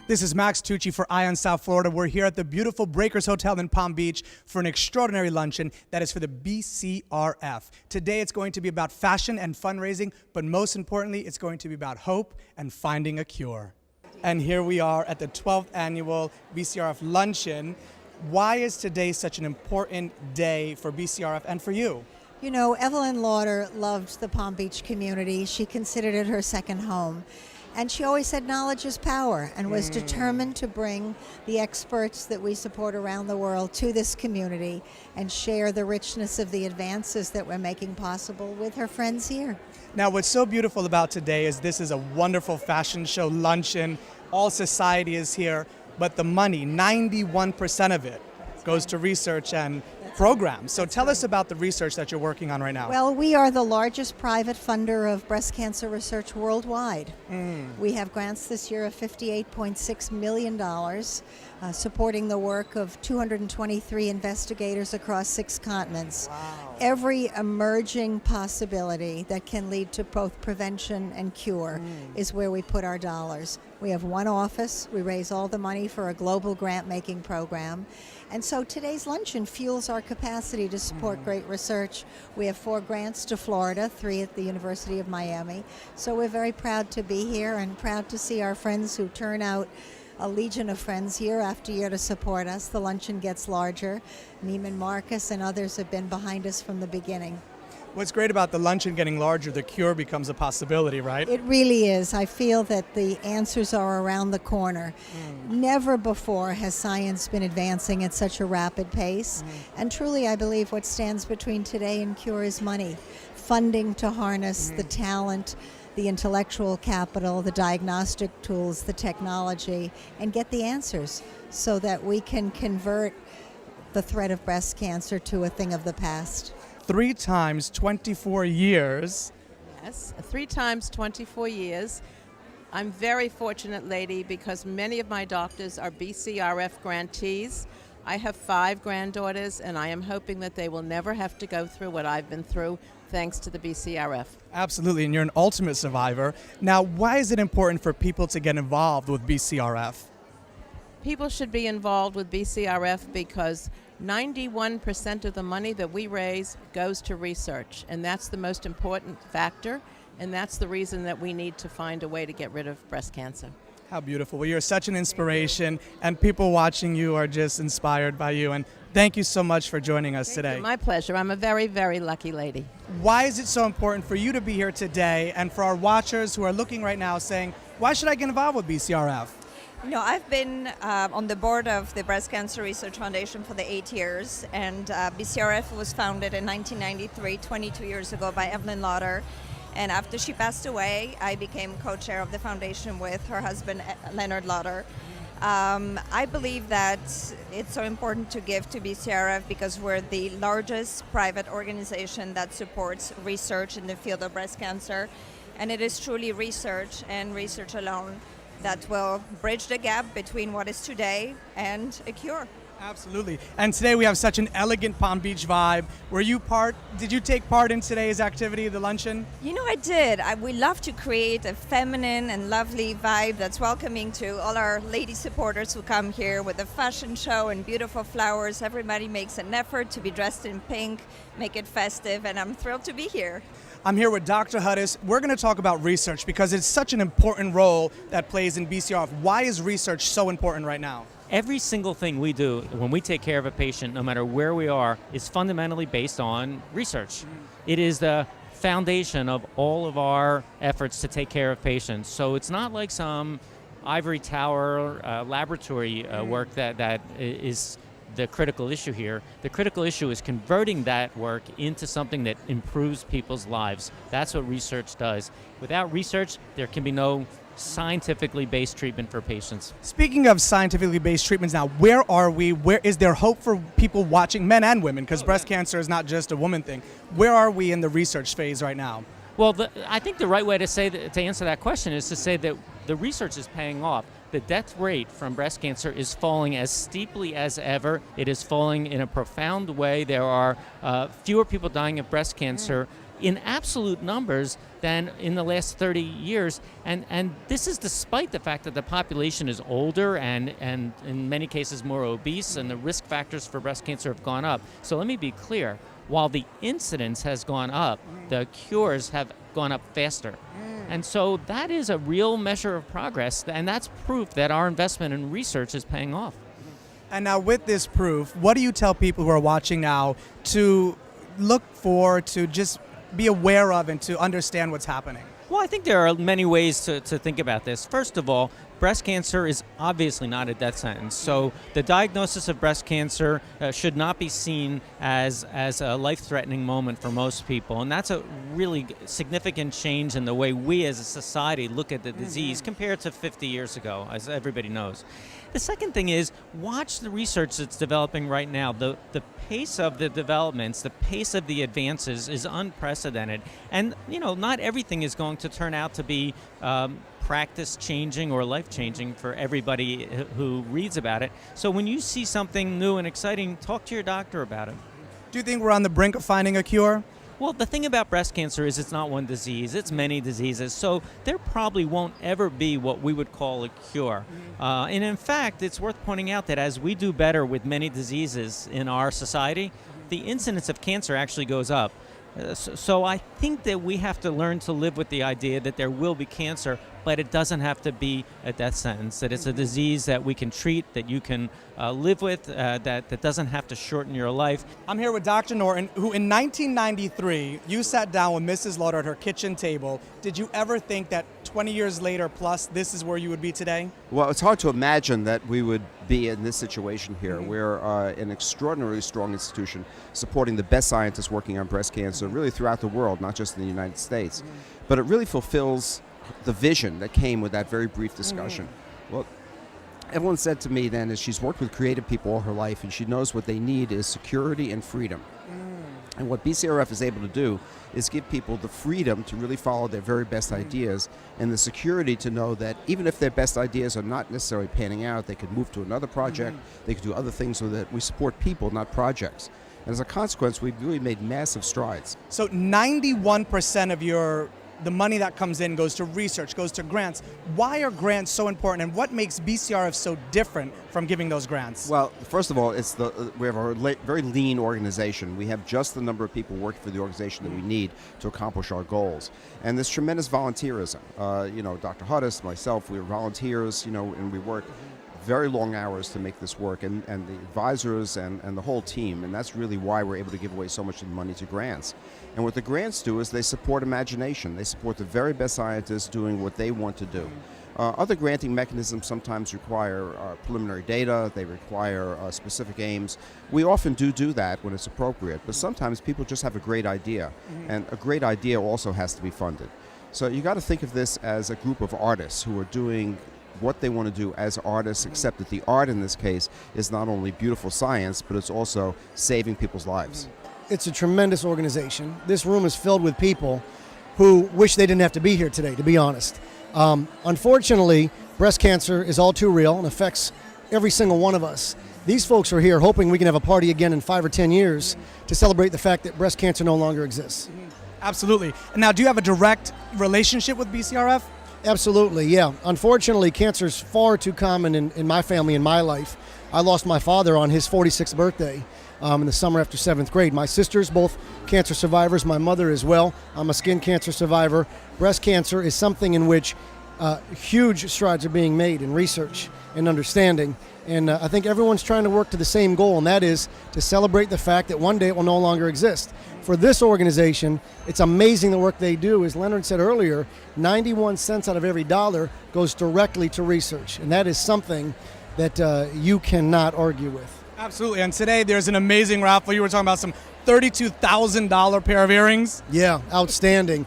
This is Max Tucci for Ion South Florida. We're here at the beautiful Breakers Hotel in Palm Beach for an extraordinary luncheon that is for the Bcrf. Today it's going to be about fashion and fundraising, but most importantly, it's going to be about hope and finding a cure. And here we are at the 12th annual Bcrf luncheon. Why is today such an important day for Bcrf and for you? You know, Evelyn Lauder loved the Palm Beach community. She considered it her second home. And she always said knowledge is power and was determined to bring the experts that we support around the world to this community and share the richness of the advances that we're making possible with her friends here. Now, what's so beautiful about today is this is a wonderful fashion show luncheon. All society is here, but the money, 91% of it, goes to research and programs. So tell us about the research that you're working on right now. Well, we are the largest private funder of breast cancer research worldwide. We have grants this year of $58.6 million, supporting the work of 223 investigators across 6 continents. Wow. Every emerging possibility that can lead to both prevention and cure is where we put our dollars. We have one office. We raise all the money for a global grant-making program. And so today's luncheon fuels our capacity to support great research. We have 4 grants to Florida, 3 at the University of Miami. So we're very proud to be here and proud to see our friends who turn out, a legion of friends year after year to support us. The luncheon gets larger. Neiman Marcus and others have been behind us from the beginning. What's great about the luncheon getting larger, the cure becomes a possibility, right? It really is. I feel that the answers are around the corner. Never before has science been advancing at such a rapid pace. And truly, I believe what stands between today and cure is money. Funding to harness the talent, the intellectual capital, the diagnostic tools, the technology, and get the answers so that we can convert the threat of breast cancer to a thing of the past. 3 times 24 years. Yes, 3 times 24 years. I'm very fortunate, lady, because many of my doctors are Bcrf grantees. I have 5 granddaughters, and I am hoping that they will never have to go through what I've been through thanks to the Bcrf. Absolutely, and you're an ultimate survivor. Now, why is it important for people to get involved with Bcrf? People should be involved with Bcrf because 91% of the money that we raise goes to research, and that's the most important factor, and that's the reason that we need to find a way to get rid of breast cancer. How beautiful. Well, you're such an inspiration, and people watching you are just inspired by you, and thank you so much for joining us today. My pleasure. I'm a very, very lucky lady. Why is it so important for you to be here today, and for our watchers who are looking right now saying, why should I get involved with Bcrf? You know, I've been on the board of the Breast Cancer Research Foundation for the 8 years, and Bcrf was founded in 1993, 22 years ago, by Evelyn Lauder. And after she passed away, I became co-chair of the foundation with her husband, Leonard Lauder. I believe that it's so important to give to Bcrf because we're the largest private organization that supports research in the field of breast cancer. And it is truly research and research alone that will bridge the gap between what is today and a cure. Absolutely. And today we have such an elegant Palm Beach vibe. Did you take part in today's activity, the luncheon? You know, I did. We love to create a feminine and lovely vibe that's welcoming to all our lady supporters who come here with a fashion show and beautiful flowers. Everybody makes an effort to be dressed in pink, make it festive, and I'm thrilled to be here. I'm here with Dr. Huddis. We're going to talk about research because it's such an important role that plays in Bcrf. Why is research so important right now? Every single thing we do when we take care of a patient, no matter where we are, is fundamentally based on research. It is the foundation of all of our efforts to take care of patients. So it's not like some ivory tower laboratory work that is the critical issue here. The critical issue is converting that work into something that improves people's lives. That's what research does. Without research, there can be no scientifically based treatment for patients. Speaking of scientifically based treatments now, where are we? Where is there hope for people watching, men and women, because breast cancer is not just a woman thing. Where are we in the research phase right now? Well, I think the right way to answer that question is to say that the research is paying off. The death rate from breast cancer is falling as steeply as ever. It is falling in a profound way. There are fewer people dying of breast cancer in absolute numbers than in the last 30 years. And this is despite the fact that the population is older and in many cases more obese, and the risk factors for breast cancer have gone up. So let me be clear. While the incidence has gone up, the cures have gone up faster. And so that is a real measure of progress, and that's proof that our investment in research is paying off. And now with this proof, what do you tell people who are watching now to look for, to just be aware of, and to understand what's happening? Well, I think there are many ways to think about this. First of all, breast cancer is obviously not a death sentence. So the diagnosis of breast cancer should not be seen as a life-threatening moment for most people. And that's a really significant change in the way we as a society look at the disease compared to 50 years ago, as everybody knows. The second thing is, watch the research that's developing right now. The pace of the developments, the pace of the advances is unprecedented. And, not everything is going to turn out to be practice-changing or life-changing for everybody who reads about it. So when you see something new and exciting, talk to your doctor about it. Do you think we're on the brink of finding a cure? Well, the thing about breast cancer is it's not one disease, it's many diseases. So there probably won't ever be what we would call a cure. And in fact, it's worth pointing out that as we do better with many diseases in our society, the incidence of cancer actually goes up. So I think that we have to learn to live with the idea that there will be cancer, but it doesn't have to be a death sentence, that it's a disease that we can treat, that you can live with, that doesn't have to shorten your life. I'm here with Dr. Norton, who in 1993, you sat down with Mrs. Lauder at her kitchen table. Did you ever think that 20 years later plus, this is where you would be today? Well, it's hard to imagine that we would be in this situation here. We're an extraordinarily strong institution supporting the best scientists working on breast cancer really throughout the world, not just in the United States. But it really fulfills the vision that came with that very brief discussion. Well, everyone said to me then is she's worked with creative people all her life, and she knows what they need is security and freedom. And what BCRF is able to do is give people the freedom to really follow their very best ideas, and the security to know that even if their best ideas are not necessarily panning out, they could move to another project, they could do other things, so that we support people, not projects. And as a consequence, we've really made massive strides. So 91% of the money that comes in goes to research, goes to grants. Why are grants so important, and what makes BCRF so different from giving those grants? Well, first of all, we have a very lean organization. We have just the number of people working for the organization that we need to accomplish our goals. And there's tremendous volunteerism. Dr. Hudis, myself, we're volunteers, and we work very long hours to make this work, and the advisors and the whole team, and that's really why we're able to give away so much money to grants. And what the grants do is they support imagination. They support the very best scientists doing what they want to do. Other granting mechanisms sometimes require preliminary data, they require specific aims. We often do that when it's appropriate, but sometimes people just have a great idea, and a great idea also has to be funded. So you got to think of this as a group of artists who are doing what they want to do as artists, except that the art in this case is not only beautiful science, but it's also saving people's lives. It's a tremendous organization. This room is filled with people who wish they didn't have to be here today, to be honest. Unfortunately, breast cancer is all too real and affects every single one of us. These folks are here hoping we can have a party again in 5 or 10 years to celebrate the fact that breast cancer no longer exists. Absolutely. And now, do you have a direct relationship with BCRF? Absolutely, yeah. Unfortunately, cancer is far too common in my family, in my life. I lost my father on his 46th birthday in the summer after 7th grade. My sisters, both cancer survivors, my mother as well. I'm a skin cancer survivor. Breast cancer is something in which huge strides are being made in research and understanding. And I think everyone's trying to work to the same goal, and that is to celebrate the fact that one day it will no longer exist. For this organization, it's amazing the work they do. As Leonard said earlier, 91 cents out of every dollar goes directly to research, and that is something that you cannot argue with. Absolutely. And today there's an amazing raffle. You were talking about some $32,000 pair of earrings. Yeah, outstanding.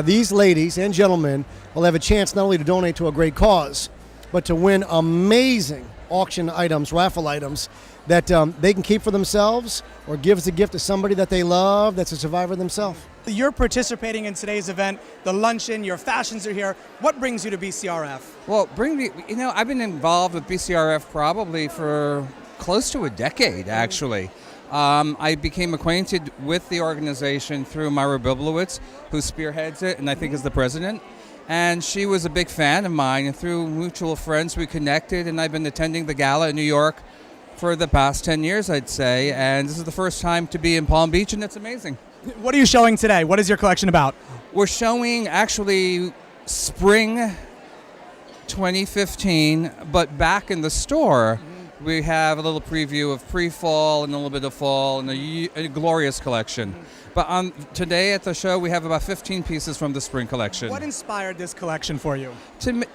These ladies and gentlemen will have a chance not only to donate to a great cause, but to win amazing auction items, raffle items that they can keep for themselves or give as a gift to somebody that they love that's a survivor themselves. You're participating in today's event, the luncheon, your fashions are here. What brings you to BCRF? Well, I've been involved with BCRF probably for close to a decade, actually. I became acquainted with the organization through Myra Biblowitz, who spearheads it and I think is the president. And she was a big fan of mine, and through mutual friends we connected, and I've been attending the gala in New York for the past 10 years, I'd say, and this is the first time to be in Palm Beach, and it's amazing. What are you showing today? What is your collection about? We're showing actually spring 2015, but back in the store, we have a little preview of pre-fall and a little bit of fall and a glorious collection. But today at the show, we have about 15 pieces from the spring collection. What inspired this collection for you?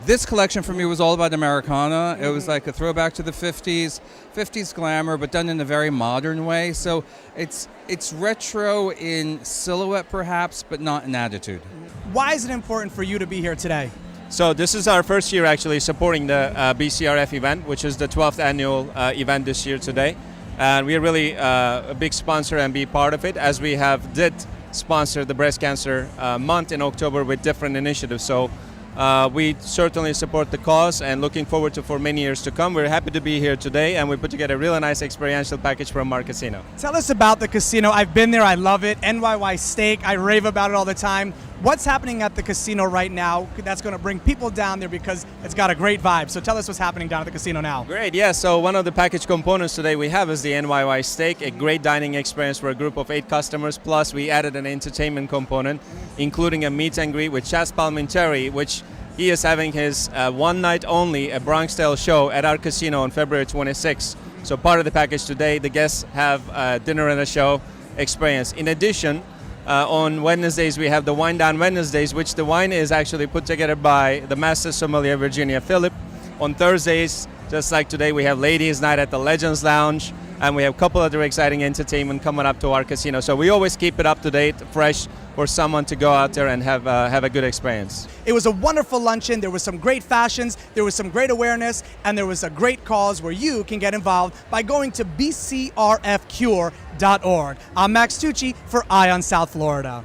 This collection for me was all about Americana. It was like a throwback to the 50s glamour, but done in a very modern way. So it's retro in silhouette perhaps, but not in attitude. Why is it important for you to be here today? So this is our first year actually supporting the Bcrf event, which is the 12th annual event this year today. And we're really a big sponsor and be part of it, as we did sponsor the breast cancer month in October with different initiatives. So we certainly support the cause and looking forward to for many years to come. We're happy to be here today, and we put together a really nice experiential package from our casino. Tell us about the casino. I've been there, I love it. NYY Steak, I rave about it all the time. What's happening at the casino right now that's going to bring people down there, because it's got a great vibe? So tell us what's happening down at the casino now. Great, yeah. So one of the package components today we have is the NYY Steak, a great dining experience for a group of 8 customers. Plus we added an entertainment component, including a meet and greet with Chaz Palminteri, which he is having his one night only, a Bronx-style show at our casino on February 26th. So part of the package today, the guests have a dinner and a show experience. In addition, on Wednesdays, we have the Wine Down Wednesdays, which the wine is actually put together by the Master Sommelier Virginia Phillip. On Thursdays, just like today, we have Ladies Night at the Legends Lounge, and we have a couple other exciting entertainment coming up to our casino. So we always keep it up to date, fresh, for someone to go out there and have a good experience. It was a wonderful luncheon. There was some great fashions, there was some great awareness, and there was a great cause where you can get involved by going to bcrfcure.org. I'm Max Tucci for Eye on South Florida.